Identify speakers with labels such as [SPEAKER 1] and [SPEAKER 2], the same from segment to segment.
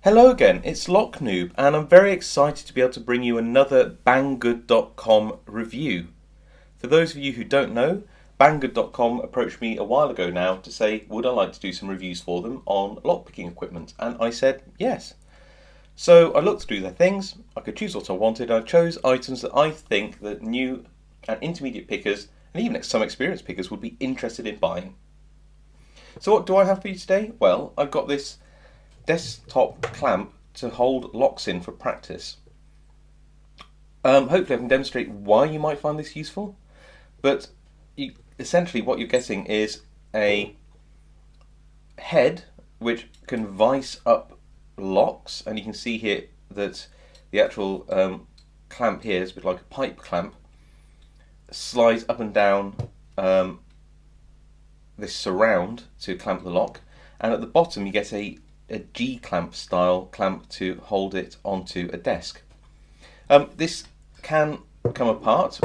[SPEAKER 1] Hello again, it's Locknoob, and I'm very excited to be able to bring you another Banggood.com review. For those of you who don't know, Banggood.com approached me a while ago now to say, would I like to do some reviews for them on lockpicking equipment? And I said yes. So I looked through their things, I could choose what I wanted, and I chose items that I think that new and intermediate pickers, and even some experienced pickers, would be interested in buying. So what do I have for you today? Well, I've got this desktop clamp to hold locks in for practice. Hopefully I can demonstrate why you might find this useful, but essentially what you're getting is a head which can vise up locks, and you can see here that the actual clamp here is a bit like a pipe clamp, slides up and down this surround to clamp the lock, and at the bottom you get a G-clamp style clamp to hold it onto a desk. This can come apart.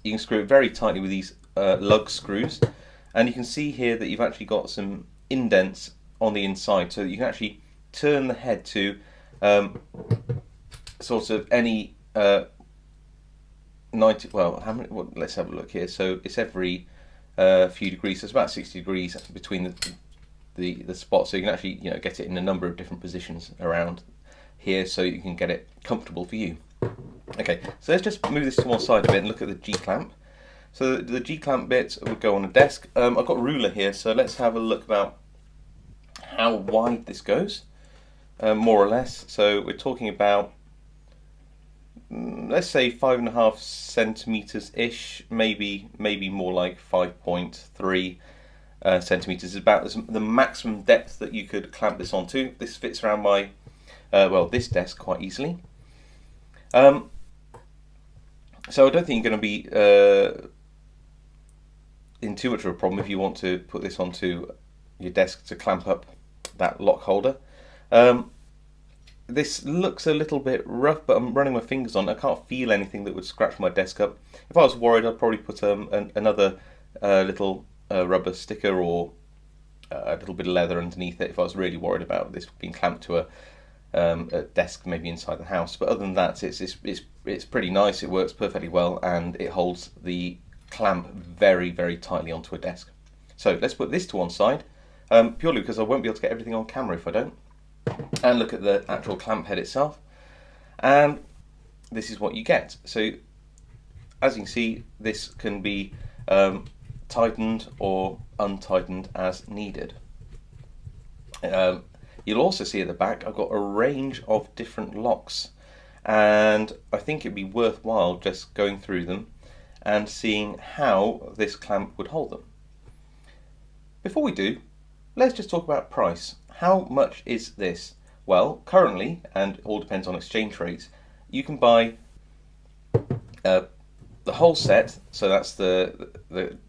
[SPEAKER 1] You can screw it very tightly with these lug screws, and you can see here that you've actually got some indents on the inside, so that you can actually turn the head to sort of any 90. Well, how many? Well, let's have a look here. So it's every few degrees. So it's about 60 degrees between the spot, so you can actually get it in a number of different positions around here, so you can get it comfortable for you. Okay, so let's just move this to one side a bit and look at the G-clamp. So the G-clamp bit would go on a desk. I've got a ruler here, so let's have a look about how wide this goes, more or less. So we're talking about, let's say 5.5 centimeters ish, maybe more like 5.3 centimeters is about the maximum depth that you could clamp this onto. This fits around my this desk quite easily. So I don't think you're going to be in too much of a problem if you want to put this onto your desk to clamp up that lock holder. This looks a little bit rough, but I'm running my fingers on it. I can't feel anything that would scratch my desk up. If I was worried, I'd probably put another little rubber sticker or a little bit of leather underneath it if I was really worried about this being clamped to a desk maybe inside the house. But other than that, it's pretty nice. It works perfectly well, and it holds the clamp very, very tightly onto a desk. So let's put this to one side, purely because I won't be able to get everything on camera if I don't. And look at the actual clamp head itself, and this is what you get. So as you can see, this can be tightened or untightened as needed. You'll also see at the back I've got a range of different locks, and I think it'd be worthwhile just going through them and seeing how this clamp would hold them. Before we do, let's just talk about price. How much is this? Well, currently, and it all depends on exchange rates, you can buy the whole set, so that's the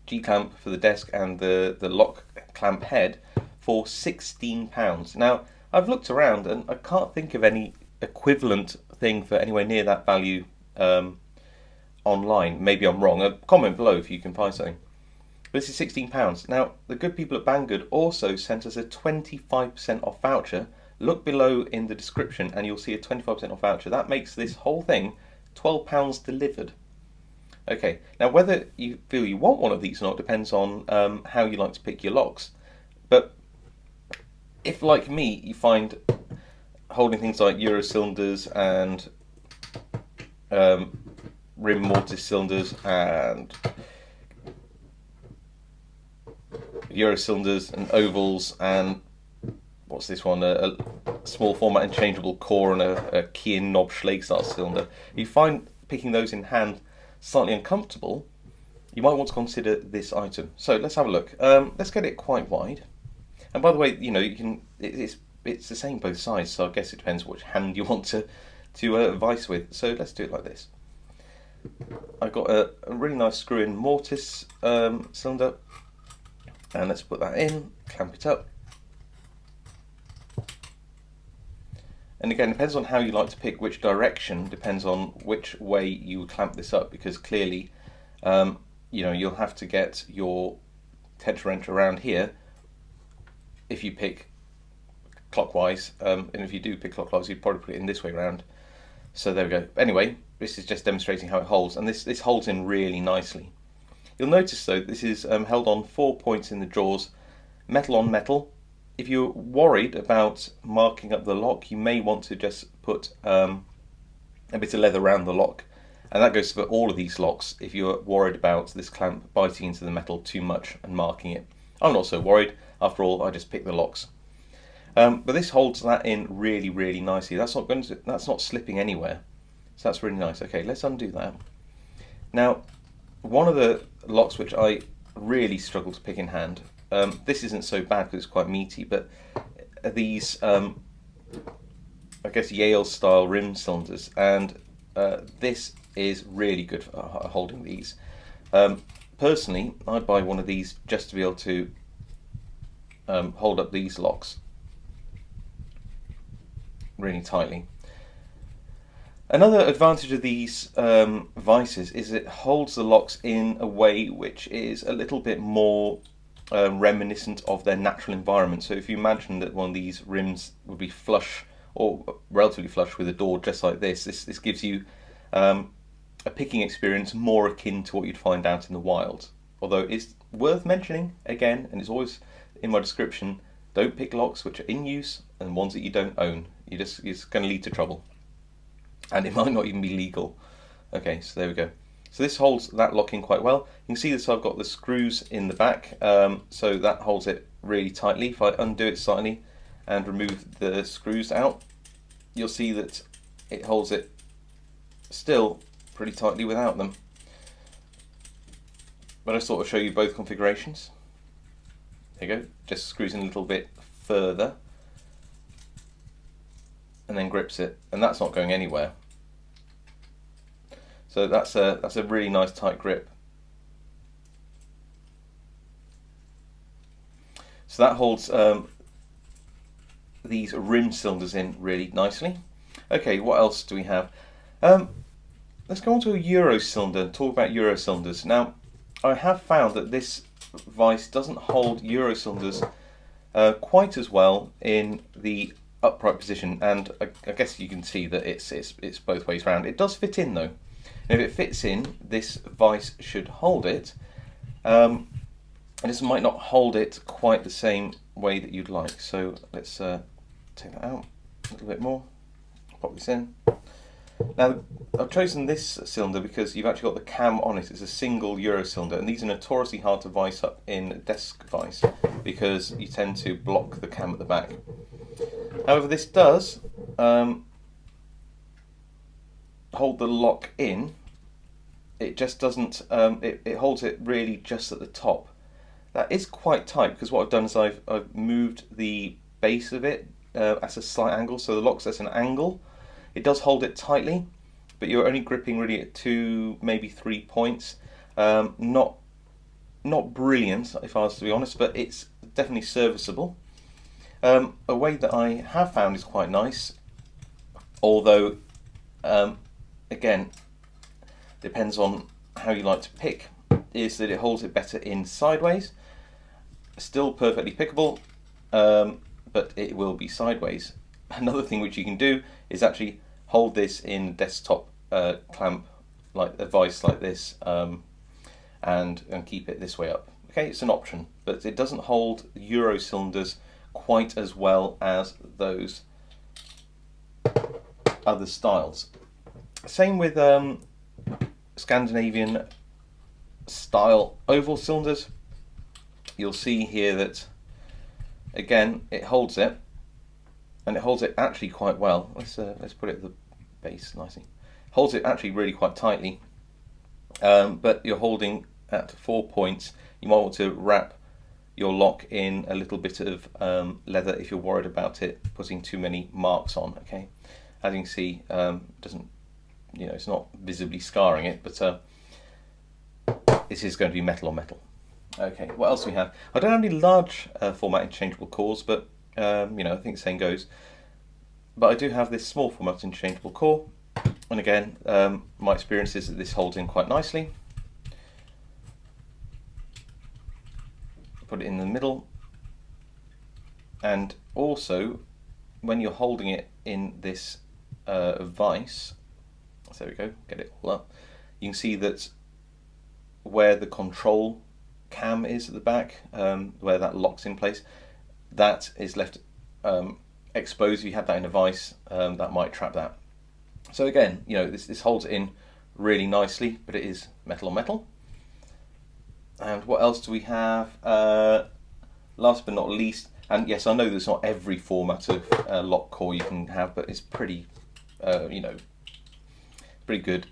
[SPEAKER 1] G-clamp for the desk and the lock clamp head, for £16. Now, I've looked around and I can't think of any equivalent thing for anywhere near that value online. Maybe I'm wrong. Comment below if you can find something. But this is £16. Now, the good people at Banggood also sent us a 25% off voucher. Look below in the description and you'll see a 25% off voucher. That makes this whole thing £12 delivered. Okay, now whether you feel you want one of these or not depends on how you like to pick your locks. But if, like me, you find holding things like Euro cylinders and rim mortise cylinders and Euro cylinders and ovals and what's this one, a small format interchangeable core and a key and knob Schlage cylinder, you find picking those in hand slightly uncomfortable, you might want to consider this item. So let's have a look. Let's get it quite wide. And by the way, you can it's the same both sides, so I guess it depends which hand you want to vise with. So let's do it like this. I've got a really nice screw-in mortise cylinder, and let's put that in, clamp it up. And again, it depends on how you like to pick which direction, depends on which way you clamp this up, because clearly you'll have to get your tension wrench around here if you pick clockwise, and if you do pick clockwise, you'd probably put it in this way around. So there we go. Anyway, this is just demonstrating how it holds, and this holds in really nicely. You'll notice though, this is held on 4 points in the jaws, metal on metal. If you're worried about marking up the lock, you may want to just put a bit of leather around the lock, and that goes for all of these locks if you're worried about this clamp biting into the metal too much and marking it. I'm not so worried, after all I just pick the locks. But this holds that in really, really nicely. That's not slipping anywhere, so that's really nice. Okay, let's undo that. Now, one of the locks which I really struggle to pick in hand, this isn't so bad because it's quite meaty, but these I guess Yale style rim cylinders, and this is really good for holding these. Personally, I'd buy one of these just to be able to hold up these locks really tightly. Another advantage of these vices is it holds the locks in a way which is a little bit more reminiscent of their natural environment. So if you imagine that one of these rims would be flush or relatively flush with a door just like this gives you a picking experience more akin to what you'd find out in the wild. Although it's worth mentioning again, and it's always in my description, don't pick locks which are in use and ones that you don't own. It's going to lead to trouble, and it might not even be legal. Okay, so there we go. So this holds that lock in quite well. You can see that I've got the screws in the back, so that holds it really tightly. If I undo it slightly and remove the screws out, you'll see that it holds it still pretty tightly without them. But I thought I'd show you both configurations. There you go, just screws in a little bit further and then grips it, and that's not going anywhere. So that's a really nice tight grip. So that holds these rim cylinders in really nicely. Okay, what else do we have? Let's go on to a Euro cylinder and talk about Euro cylinders. Now, I have found that this vice doesn't hold Euro cylinders quite as well in the upright position, and I guess you can see that it's both ways round. It does fit in though. And if it fits in, this vice should hold it. And this might not hold it quite the same way that you'd like. So let's take that out a little bit more. Pop this in. Now, I've chosen this cylinder because you've actually got the cam on it. It's a single Euro cylinder, and these are notoriously hard to vice up in desk vice because you tend to block the cam at the back. However, this does hold the lock in. It just doesn't, it holds it really just at the top. That is quite tight because what I've done is I've moved the base of it at a slight angle, so the lock's at an angle. It does hold it tightly, but you're only gripping really at 2, maybe 3 points. Not brilliant, if I was to be honest, but it's definitely serviceable. A way that I have found is quite nice, although again, depends on how you like to pick, is that it holds it better in sideways. Still perfectly pickable, but it will be sideways. Another thing which you can do is actually hold this in desktop clamp, like a vice like this, and keep it this way up. Okay, it's an option, but it doesn't hold Euro cylinders quite as well as those other styles. Same with Scandinavian style oval cylinders. You'll see here that again it holds it, and it holds it actually quite well. Let's put it at the base nicely. Holds it actually really quite tightly, but you're holding at 4 points. You might want to wrap your lock in a little bit of leather if you're worried about it putting too many marks on. Okay, as you can see, doesn't, it's not visibly scarring it, but this is going to be metal on metal. Okay, what else do we have? I don't have any large format interchangeable cores, but I think the same goes. But I do have this small format interchangeable core, and again, my experience is that this holds in quite nicely. Put it in the middle, and also when you're holding it in this vise, so there we go, get it all up, you can see that where the control cam is at the back, where that locks in place, that is left exposed. If you had that in a vise, that might trap that. So again, this holds it in really nicely, but it is metal on metal. And what else do we have? Last but not least, and yes, I know there's not every format of lock core you can have, but it's pretty, pretty good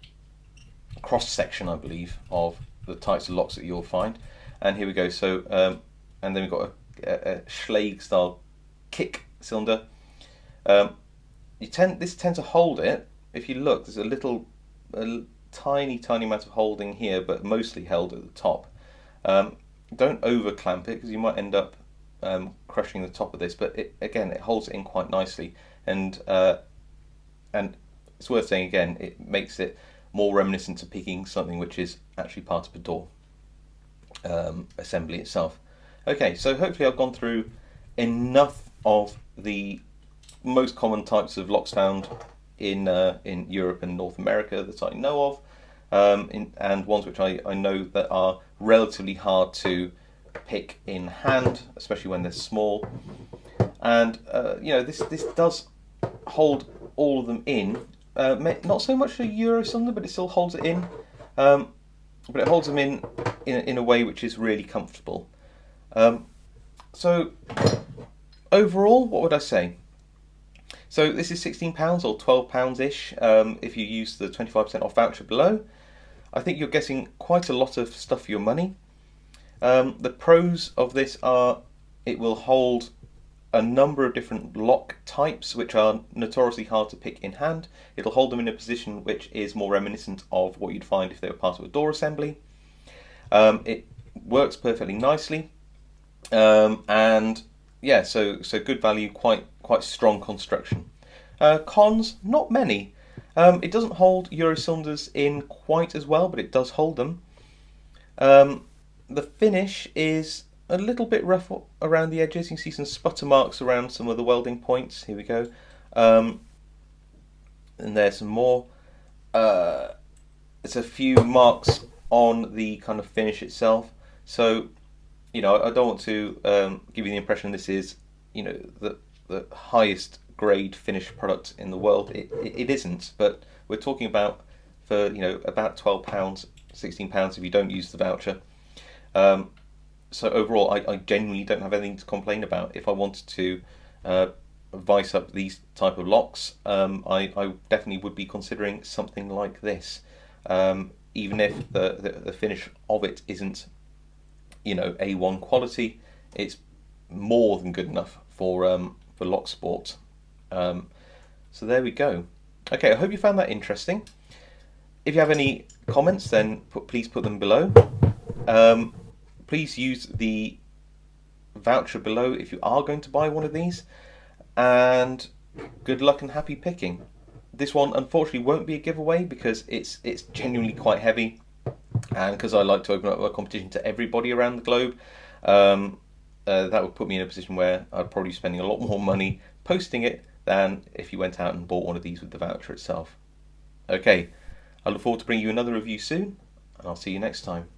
[SPEAKER 1] cross section, I believe, of the types of locks that you'll find. And here we go. So, and then we've got a Schlage style kick cylinder. This tends to hold it. If you look, there's a tiny amount of holding here, but mostly held at the top. Don't over clamp it because you might end up crushing the top of this. But it holds it in quite nicely, and it's worth saying again, it makes it more reminiscent to picking something which is actually part of a door assembly itself. Okay, so hopefully I've gone through enough of the most common types of locks found in Europe and North America that I know of, and ones which I know that are relatively hard to pick in hand, especially when they're small. And this does hold all of them in. Not so much a Euro cylinder, but it still holds it in. But it holds them in a way which is really comfortable. So overall, what would I say? So this is £16 or £12-ish if you use the 25% off voucher below. I think you're getting quite a lot of stuff for your money. The pros of this are it will hold a number of different lock types which are notoriously hard to pick in hand. It'll hold them in a position which is more reminiscent of what you'd find if they were part of a door assembly. It works perfectly nicely, and yeah, so good value, quite strong construction. Cons, not many. It doesn't hold Euro cylinders in quite as well, but it does hold them. The finish is a little bit rough around the edges. You can see some sputter marks around some of the welding points. Here we go. And there's some more. There's a few marks on the kind of finish itself. So, I don't want to give you the impression this is, the highest grade finished product in the world. It isn't, but we're talking about for about £12, £16 if you don't use the voucher. So overall, I genuinely don't have anything to complain about. If I wanted to vice up these type of locks, I definitely would be considering something like this, even if the finish of it isn't A1 quality. It's more than good enough for locksport. So there we go. Okay, I hope you found that interesting. If you have any comments, then please put them below. Please use the voucher below if you are going to buy one of these, and good luck and happy picking. This one unfortunately won't be a giveaway because it's genuinely quite heavy, and because I like to open up a competition to everybody around the globe, that would put me in a position where I'd probably be spending a lot more money posting it than if you went out and bought one of these with the voucher itself. Okay, I look forward to bringing you another review soon, and I'll see you next time.